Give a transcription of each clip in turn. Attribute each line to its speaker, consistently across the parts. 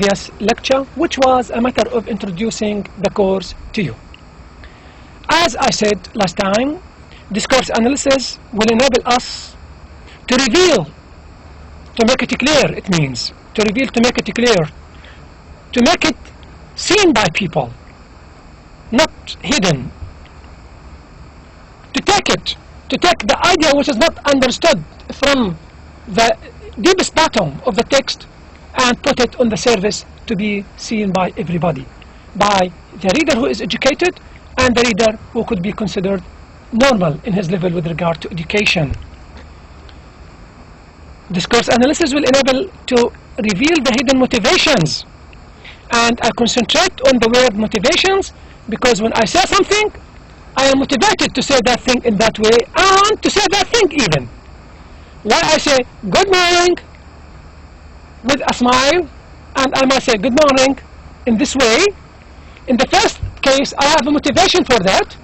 Speaker 1: previous lecture, which was a matter of introducing the course to you. As I said last time, discourse analysis will enable us to reveal, to make it clear, it means, to reveal, to make it clear, to make it seen by people, not hidden, to take the idea which is not understood from the deepest bottom of the text and put it on the surface to be seen by everybody, by the reader who is educated and the reader who could be considered normal in his level with regard to education. Discourse analysis will enable to reveal the hidden motivations, and I concentrate on the word motivations because when I say something, I am motivated to say that thing in that way and to say that thing even. Why I say good morning with a smile, and I might say good morning in this way. In the first case, I have a motivation for that,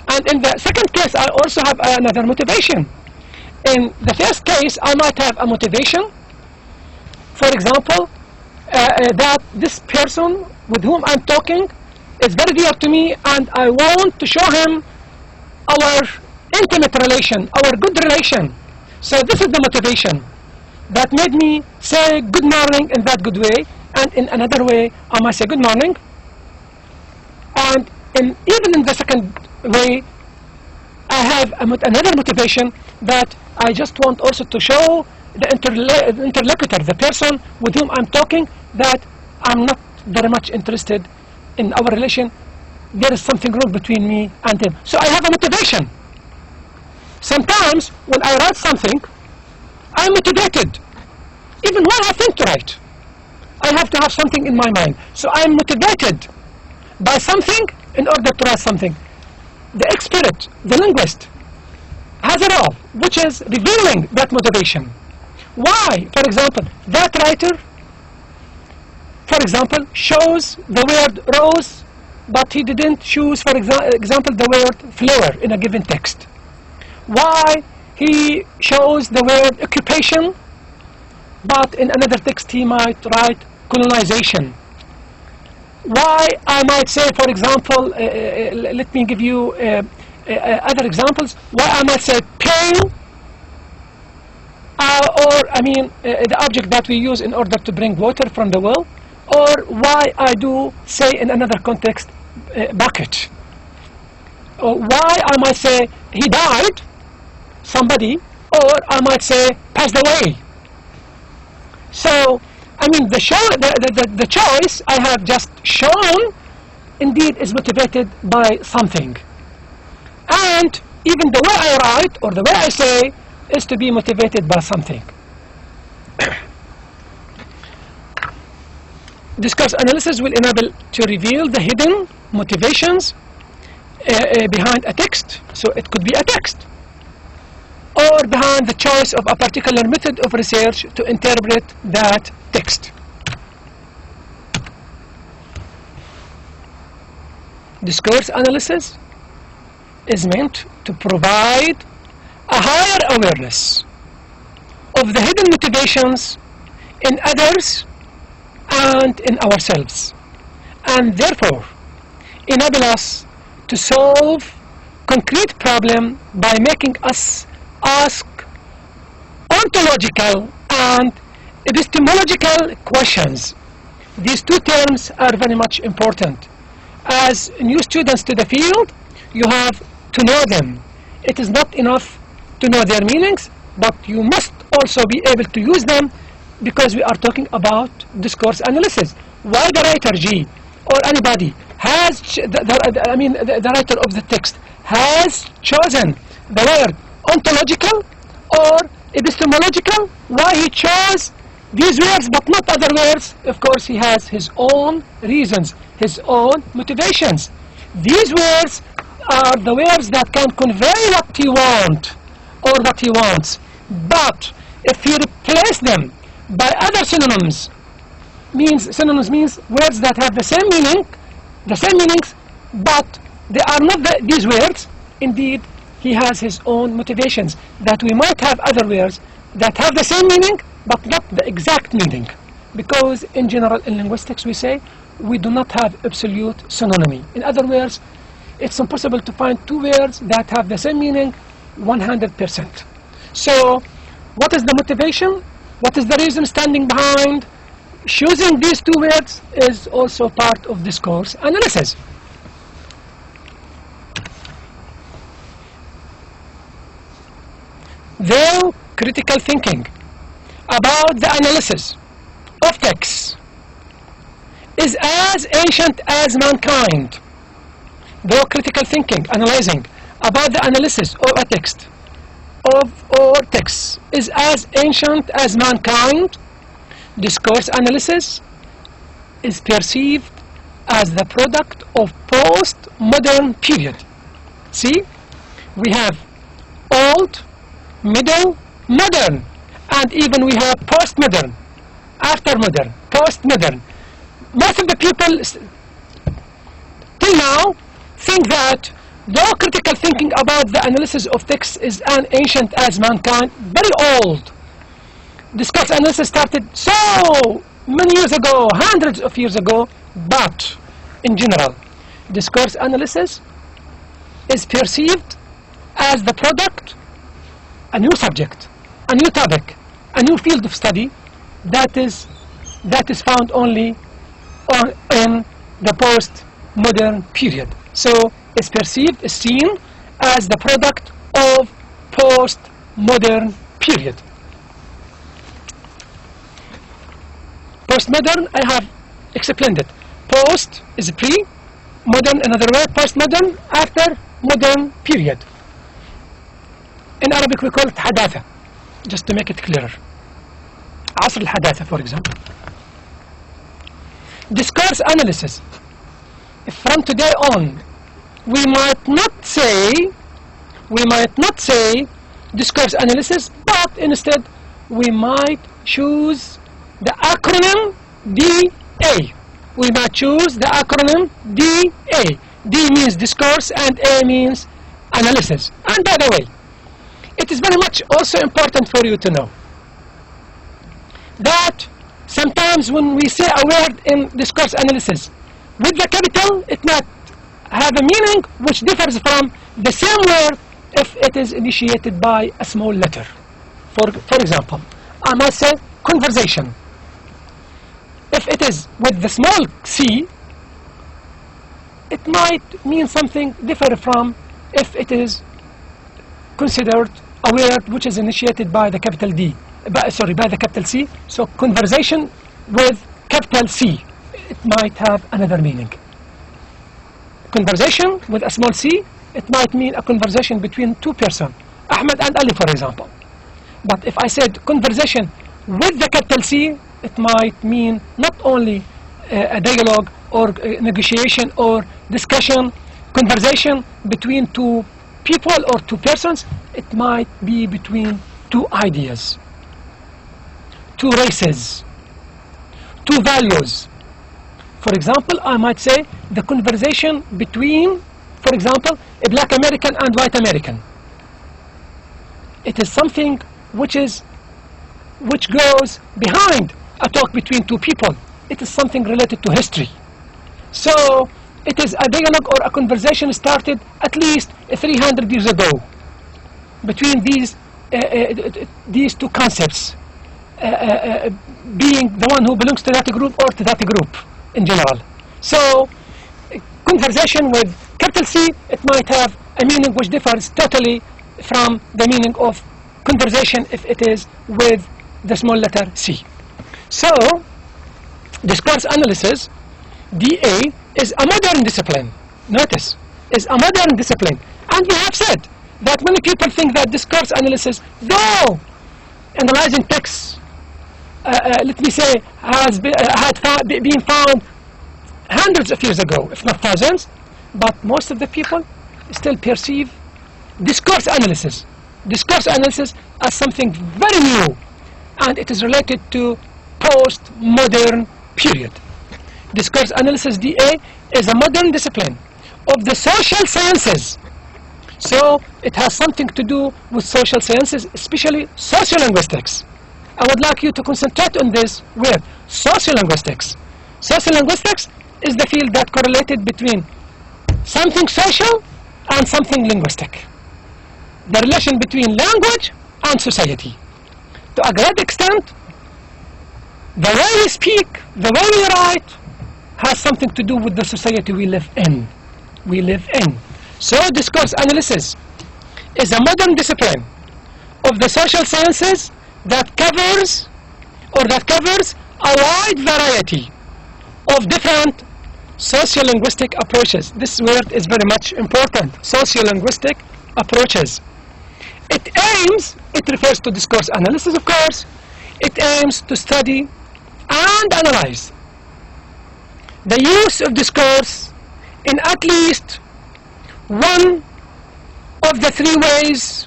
Speaker 1: and in the second case, I also have another motivation. In the first case, I might have a motivation, for example, that this person with whom I'm talking is very dear to me, and I want to show him our intimate relation, our good relation. So this is the motivation that made me say good morning in that good way, and in another way I might say good morning, and even in the second way I have another motivation that I just want also to show the interlocutor, the person with whom I'm talking, that I'm not very much interested in our relation. There is something wrong between me and him. So I have a motivation. Sometimes when I write something, I'm motivated. Even when I think to write, I have to have something in my mind. So I'm motivated by something in order to write something. The expert, the linguist, has a role which is revealing that motivation. Why? For example, that writer, for example, shows the word rose, but he didn't choose, for example, the word flower in a given text. Why he shows the word occupation, but in another text he might write colonization. Why I might say, for example, let me give you other examples. Why I might say pain, the object that we use in order to bring water from the well, or why I do say in another context bucket. Or why I might say he died, somebody, or I might say passed away. So the choice I have just shown indeed is motivated by something, and even the way I write or the way I say is to be motivated by something. Discourse analysis will enable to reveal the hidden motivations behind a text. So it could be a text, or behind the choice of a particular method of research to interpret that text. Discourse analysis is meant to provide a higher awareness of the hidden motivations in others and in ourselves, and therefore enable us to solve concrete problem by making us ask ontological and epistemological questions. These two terms are very much important. As new students to the field, you have to know them. It is not enough to know their meanings, but you must also be able to use them, because we are talking about discourse analysis. Why the writer G or anybody has the writer of the text has chosen the word ontological or epistemological, why he chose these words but not other words? Of course, he has his own reasons, his own motivations. These words are the words that can convey what he wants or what he wants, but if he replace them by other synonyms means words that have the same meanings, but they are not these words. Indeed, he has his own motivations, that we might have other words that have the same meaning but not the exact meaning. Because in general in linguistics we say we do not have absolute synonymy. In other words, it's impossible to find two words that have the same meaning 100%. So what is the motivation? What is the reason standing behind choosing these two words is also part of discourse analysis. Though critical thinking about the analysis of texts is as ancient as mankind, though critical thinking, analyzing about the analysis of a text, or texts, is as ancient as mankind, discourse analysis is perceived as the product of post-modern period. See, we have old, middle, modern, and even we have postmodern, after modern, postmodern. Most of the people till now think that though critical thinking about the analysis of text is an ancient as mankind, very old. Discourse analysis started so many years ago, hundreds of years ago, but in general, discourse analysis is perceived as the product, a new subject, a new topic, a new field of study that is found only in the post-modern period. So it's perceived, is seen as the product of post-modern period. Postmodern, I have explained it. Post is pre, modern, another word, postmodern, after modern period. In Arabic we call it حداثة, just to make it clearer. عصر الحداثة, for example. Discourse analysis. From today on, we might not say discourse analysis, but instead we might choose the acronym DA. We might choose the acronym DA. D means discourse and A means analysis. And by the way, it is very much also important for you to know that sometimes when we say a word in discourse analysis with the capital, it might have a meaning which differs from the same word if it is initiated by a small letter. For example, I might say conversation. If it is with the small c, it might mean something different from if it is considered a word which is initiated by the capital D, by the capital C. So conversation with capital C, it might have another meaning. Conversation with a small c, it might mean a conversation between two persons, Ahmed and Ali, for example. But if I said conversation with the capital C, it might mean not only a dialogue or a negotiation or discussion, conversation between two people or two persons, it might be between two ideas, two races, two values. For example, I might say the conversation between, for example, a black American and white American. It is something which goes behind a talk between two people. It is something related to history. So it is a dialogue or a conversation started at least 300 years ago between these two concepts, being the one who belongs to that group or to that group in general. So conversation with capital C, it might have a meaning which differs totally from the meaning of conversation if it is with the small letter C. So discourse analysis, DA, is a modern discipline. Notice, is a modern discipline. And we have said that many people think that discourse analysis, though analyzing texts, let me say, had been found hundreds of years ago, if not thousands, but most of the people still perceive discourse analysis as something very new, and it is related to post-modern period. Discourse analysis, DA, is a modern discipline of the social sciences. So it has something to do with social sciences, especially sociolinguistics. I would like you to concentrate on this with sociolinguistics. Sociolinguistics is the field that correlated between something social and something linguistic. The relation between language and society. To a great extent, the way we speak, the way we write, has something to do with the society we live in. So discourse analysis is a modern discipline of the social sciences that covers a wide variety of different sociolinguistic approaches. This word is very much important. Sociolinguistic approaches. It refers to discourse analysis, of course. It aims to study and analyze the use of discourse in at least one of the three ways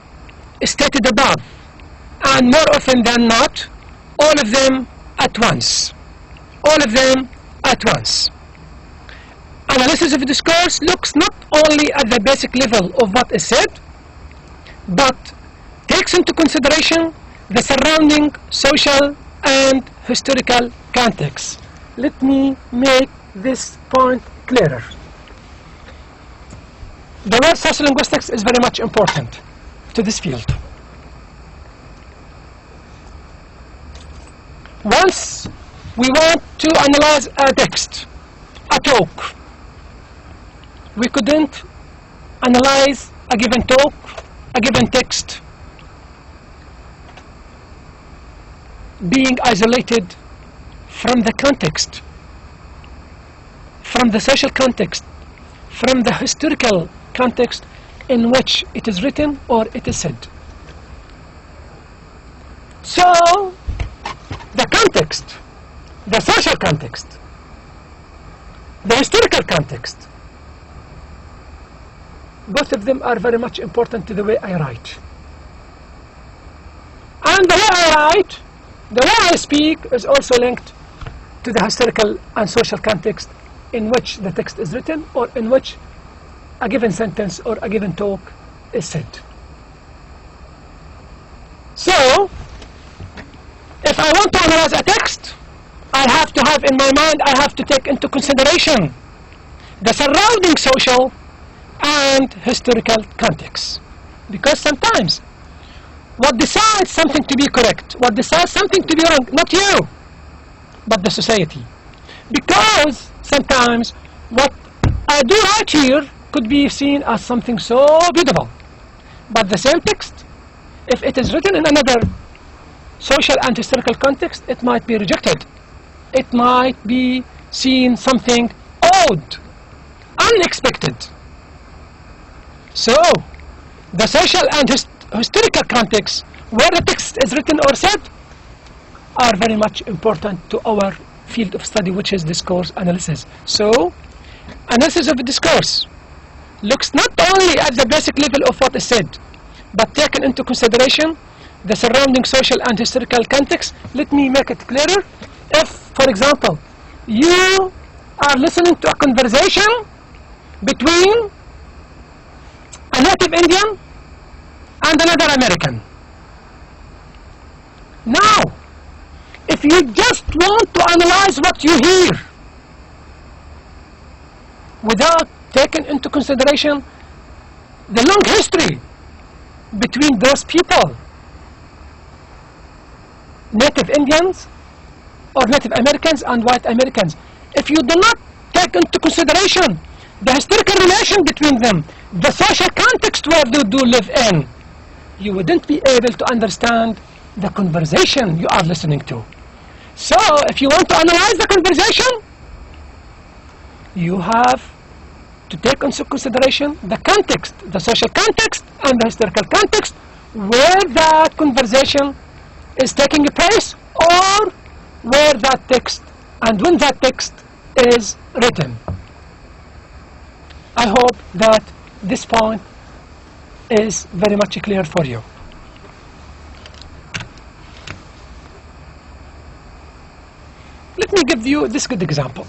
Speaker 1: stated above, and more often than not, all of them at once. Analysis of discourse looks not only at the basic level of what is said, but takes into consideration the surrounding social and historical context. Let me make this point clearer. The word sociolinguistics is very much important to this field. Once we want to analyze a text, a talk, we couldn't analyze a given talk, a given text, being isolated from the context, from the social context, from the historical context in which it is written or it is said. So, the context, the social context, the historical context, both of them are very much important to the way I write. And the way I write, the way I speak is also linked to the historical and social context in which the text is written or in which a given sentence or a given talk is said. So, if I want to analyze a text, I have to have in my mind, I have to take into consideration the surrounding social and historical context. Because sometimes, what decides something to be correct, what decides something to be wrong, not you, but the society. Because sometimes what I do right here could be seen as something so beautiful. But the same text, if it is written in another social and historical context, it might be rejected. It might be seen something odd, unexpected. So, the social and historical context where the text is written or said are very much important to our field of study, which is discourse analysis. So, analysis of discourse looks not only at the basic level of what is said, but taken into consideration the surrounding social and historical context. Let me make it clearer. If, for example, you are listening to a conversation between a native Indian and another American. Now, if you just want to analyze what you hear without taking into consideration the long history between those people, native Indians or Native Americans and white Americans, if you do not take into consideration the historical relation between them, the social context where they do live in, you wouldn't be able to understand the conversation you are listening to. So, if you want to analyze the conversation, you have to take into consideration the context, the social context and the historical context where that conversation is taking place or where that text and when that text is written. I hope that this point is very much clear for you. Let me give you this good example.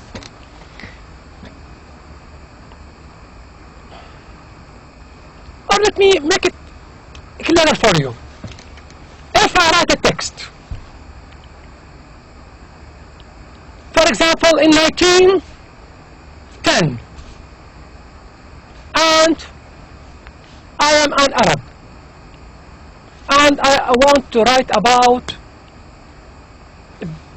Speaker 1: Or let me make it clearer for you. If I write a text For example, in 1910, and I am an Arab, and I want to write about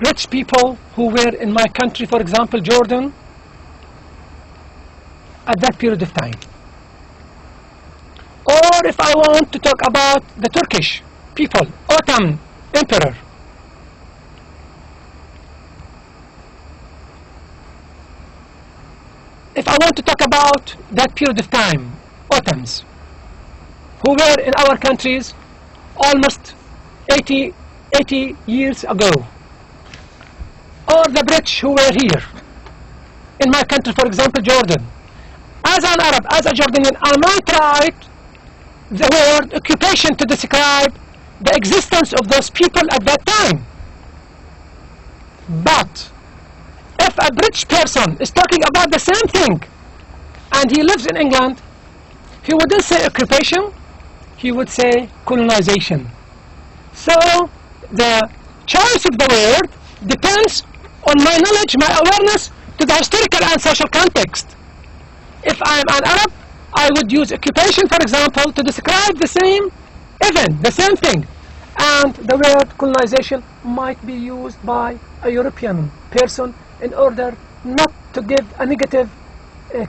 Speaker 1: rich people who were in my country, for example, Jordan, at that period of time. Or if I want to talk about the Turkish people, Ottoman Emperor, if I want to talk about that period of time, Ottomans, who were in our countries almost 80 years ago, or the British who were here in my country, for example, Jordan. As an Arab, as a Jordanian, I might write the word occupation to describe the existence of those people at that time. But if a British person is talking about the same thing and he lives in England, he wouldn't say occupation, he would say colonization. So the choice of the word depends on my knowledge, my awareness to the historical and social context. If I am an Arab, I would use occupation, for example, to describe the same event, the same thing. And the word colonization might be used by a European person in order not to give a negative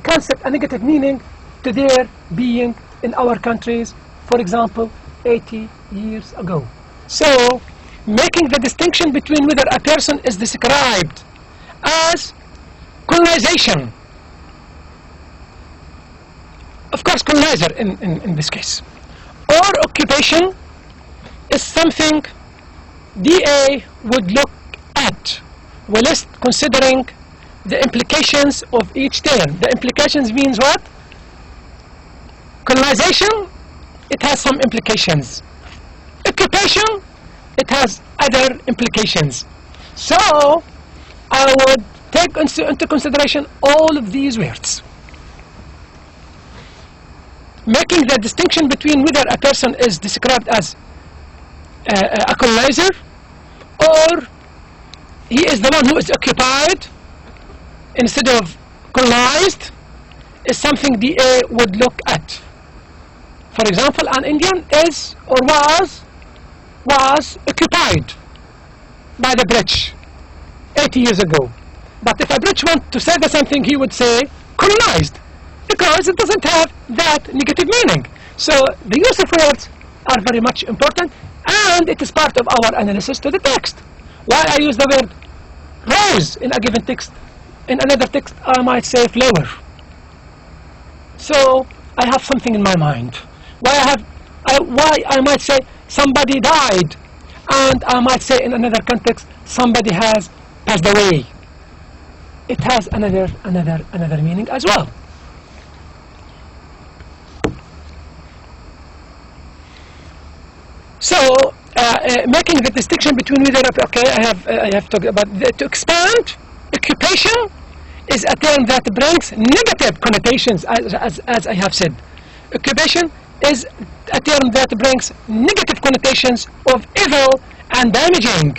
Speaker 1: concept, a negative meaning to their being in our countries, for example, 80 years ago. So, making the distinction between whether a person is described as colonization, of course colonizer in this case, or occupation, is something DA would look at whilst considering the implications of each term. The implications means what? Colonization, it has some implications. Occupation, it has other implications. So I would take into consideration all of these words, making the distinction between whether a person is described as a colonizer or he is the one who is occupied instead of colonized is something DA would look at. For example, an Indian is or was occupied by the British 80 years ago. But if a British wants to say the same thing, he would say colonized, because it doesn't have that negative meaning. So the use of words are very much important, and it is part of our analysis to the text. Why I use the word rose in a given text, in another text I might say flower. So I have something in my mind. Why I might say somebody died, and I might say in another context somebody has passed away. It has another meaning as well. So making the distinction between whether I have talked about to expand. Occupation is a term that brings negative connotations, as I have said. Occupation is a term that brings negative connotations of evil and damaging,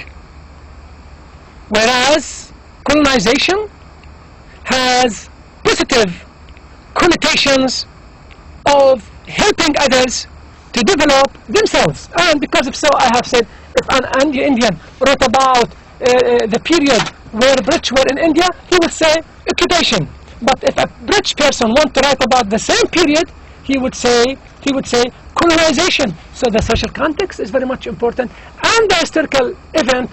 Speaker 1: whereas colonization has positive connotations of helping others to develop themselves. And because of so, I have said, if an Indian wrote about the period where British were in India, he would say occupation. But if a British person wants to write about the same period, he would say colonization. So the social context is very much important, and the historical event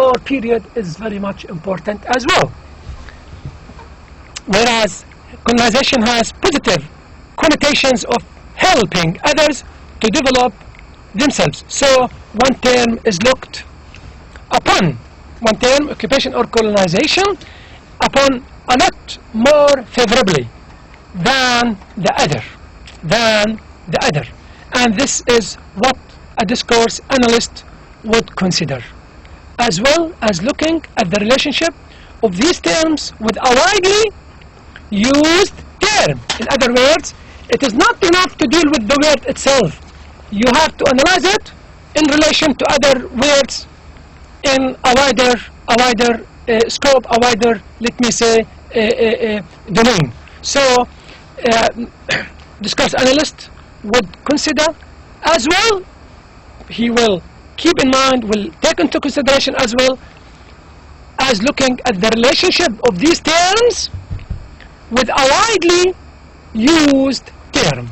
Speaker 1: or period is very much important as well. Whereas colonization has positive connotations of helping others to develop themselves. So one term is looked upon, one term, occupation or colonization, upon a lot more favorably than the other. And this is what a discourse analyst would consider, as well as looking at the relationship of these terms with a widely used term. In other words, it is not enough to deal with the word itself. You have to analyze it in relation to other words in a wider scope, a wider, let me say, domain. So discourse analyst would consider as well, he will keep in mind, will take into consideration as well as looking at the relationship of these terms with a widely used term.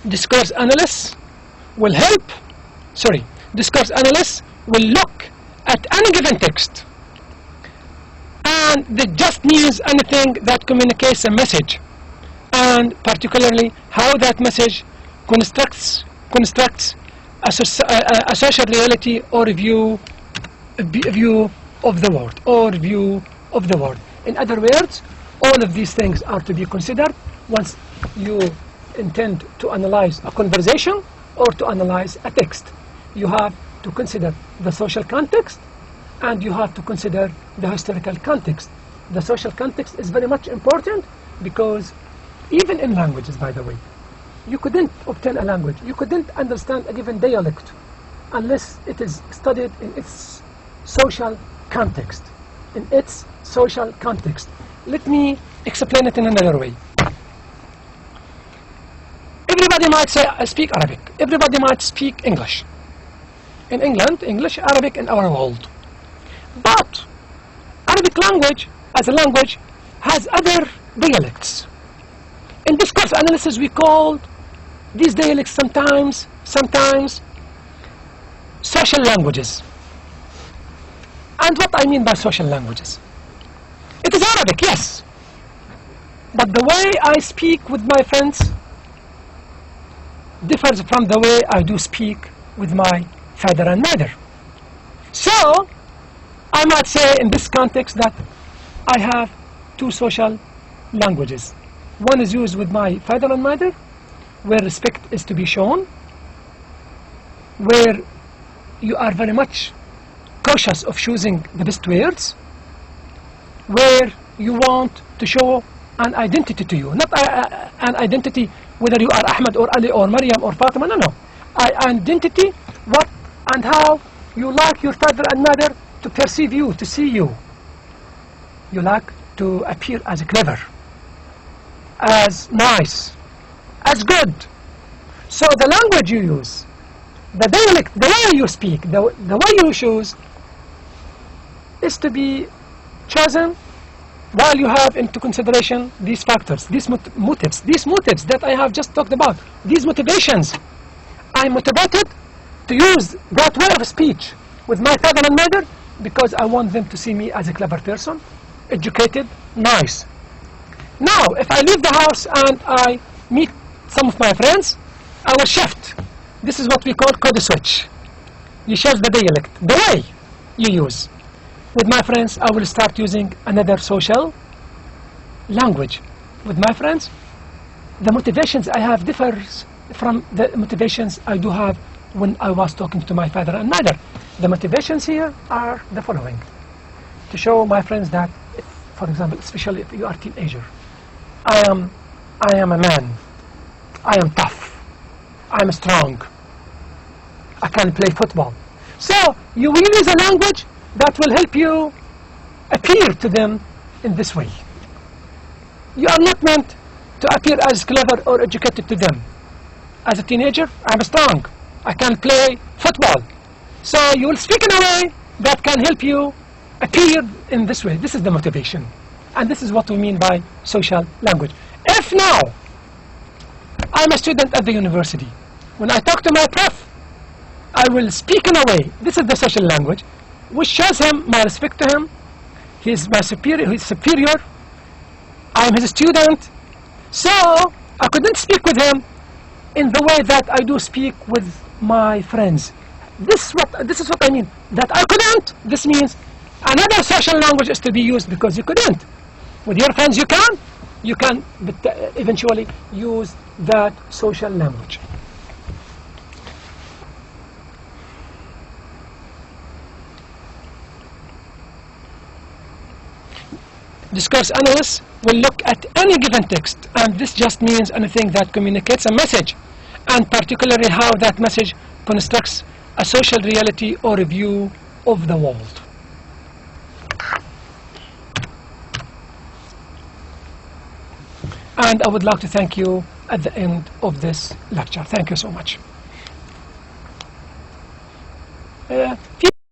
Speaker 1: Discourse analysts will look at any given text, and that just means anything that communicates a message, and particularly how that message constructs a social reality or a view of the world, In other words, all of these things are to be considered once you intend to analyze a conversation or to analyze a text. You have to consider the social context, and you have to consider the historical context. The social context is very much important, because even in languages, by the way, you couldn't obtain a language, you couldn't understand a given dialect unless it is studied in its social context. Let me explain it in another way. Everybody might say, I speak Arabic. Everybody might speak English. In England, English, Arabic in our world. But Arabic language, as a language, has other dialects. In discourse analysis, we call these dialects sometimes social languages. And what I mean by social languages? It is Arabic, yes. But the way I speak with my friends differs from the way I do speak with my father and mother. So, I might say in this context that I have two social languages. One is used with my father and mother, where respect is to be shown, where you are very much cautious of choosing the best words, where you want to show an identity to you, not an identity whether you are Ahmed or Ali or Maryam or Fatima, no. Identity, what and how you like your father and mother to perceive you, to see you. You like to appear as clever, as nice, as good. So the language you use, the dialect, the way you speak, the way you choose, is to be chosen while you have into consideration these factors, these motives that I have just talked about, these motivations. I'm motivated to use that way of speech with my father and mother because I want them to see me as a clever person, educated, nice. Now, if I leave the house and I meet some of my friends, I will shift. This is what we call code switch. You shift the dialect, the way you use. With my friends, I will start using another social language. With my friends, the motivations I have differs from the motivations I do have when I was talking to my father and mother. The motivations here are the following. To show my friends that, for example, especially if you are a teenager, I am a man. I am tough. I am strong. I can play football. So you will use a language that will help you appear to them in this way. You are not meant to appear as clever or educated to them. As a teenager, I'm strong. I can play football. So you will speak in a way that can help you appear in this way. This is the motivation. And this is what we mean by social language. If now I'm a student at the university, when I talk to my prof, I will speak in a way, this is the social language, which shows him my respect to him. He is my superior, I am his student. So I couldn't speak with him in the way that I do speak with my friends. This is what I mean. That I couldn't. This means another social language is to be used because you couldn't. With your friends you can but eventually use that social language. Discourse analysts will look at any given text, and this just means anything that communicates a message, and particularly how that message constructs a social reality or a view of the world. and I would like to thank you at the end of this lecture. Thank you so much. في